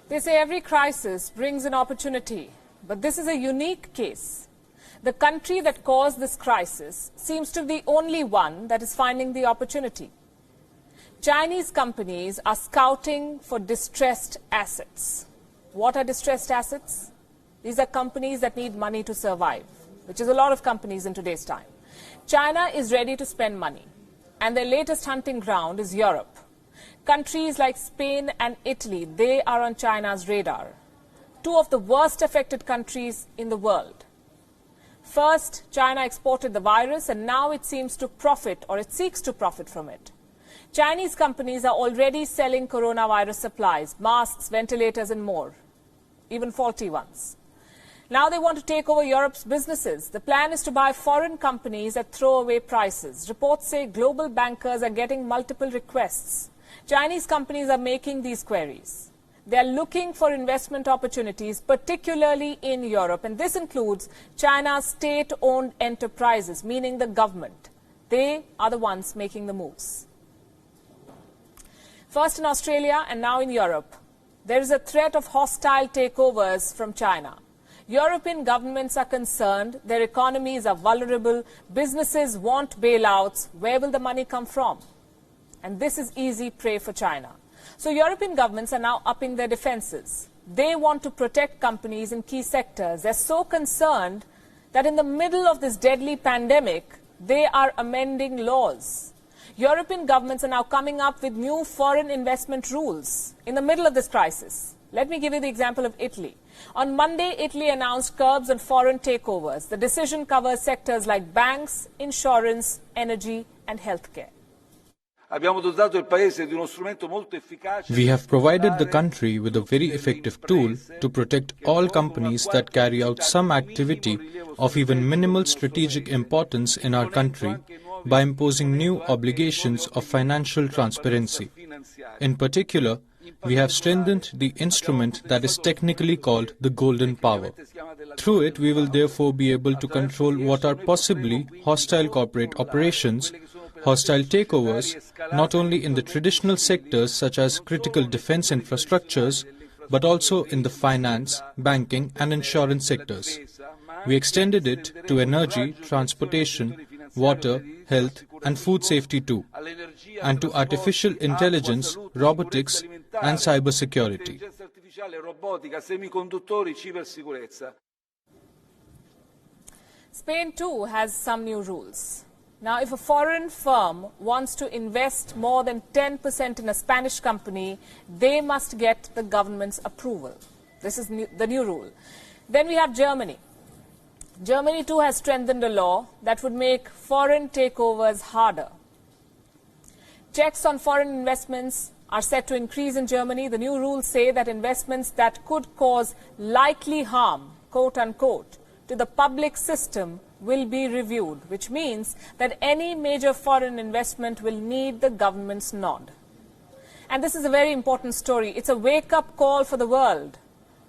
They say every crisis brings an opportunity, but this is a unique case. The country that caused this crisis seems to be the only one that is finding the opportunity. Chinese companies are scouting for distressed assets. What are distressed assets? These are companies that need money to survive, which is a lot of companies in today's time. China is ready to spend money, and their latest hunting ground is Europe. Countries like Spain and Italy, they are on China's radar. Two of the worst affected countries in the world. First, China exported the virus, and now it seems to profit, or it seeks to profit from it. Chinese companies are already selling coronavirus supplies, masks, ventilators and more, even faulty ones. Now they want to take over Europe's businesses. The plan is to buy foreign companies at throwaway prices. Reports say global bankers are getting multiple requests. Chinese companies are making these queries. They are looking for investment opportunities, particularly in Europe, and this includes China's state-owned enterprises, meaning the government. They are the ones making the moves. First in Australia and now in Europe, there is a threat of hostile takeovers from China. European governments are concerned, their economies are vulnerable, businesses want bailouts. Where will the money come from? And this is easy prey for China. So European governments are now upping their defenses. They want to protect companies in key sectors. They're so concerned that in the middle of this deadly pandemic, they are amending laws. European governments are now coming up with new foreign investment rules in the middle of this crisis. Let me give you the example of Italy. On Monday, Italy announced curbs on foreign takeovers. The decision covers sectors like banks, insurance, energy and healthcare. We have provided the country with a very effective tool to protect all companies that carry out some activity of even minimal strategic importance in our country by imposing new obligations of financial transparency. In particular, we have strengthened the instrument that is technically called the Golden Power. Through it, we will therefore be able to control what are possibly hostile corporate operations, hostile takeovers, not only in the traditional sectors such as critical defense infrastructures, but also in the finance, banking and insurance sectors. We extended it to energy, transportation, water, health and food safety too, and to artificial intelligence, robotics and cybersecurity. Spain too has some new rules. Now, if a foreign firm wants to invest more than 10% in a Spanish company, they must get the government's approval. This is the new rule. Then we have Germany. Germany too has strengthened a law that would make foreign takeovers harder. Checks on foreign investments are set to increase in Germany. The new rules say that investments that could cause likely harm, quote unquote, to the public system will be reviewed, which means that any major foreign investment will need the government's nod. And this is a very important story. It's a wake-up call for the world.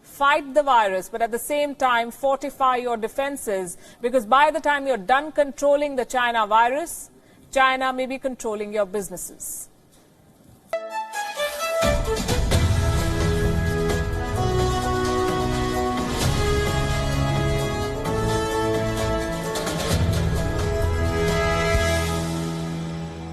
Fight the virus, but at the same time fortify your defenses, because by the time you're done controlling the China virus, China may be controlling your businesses.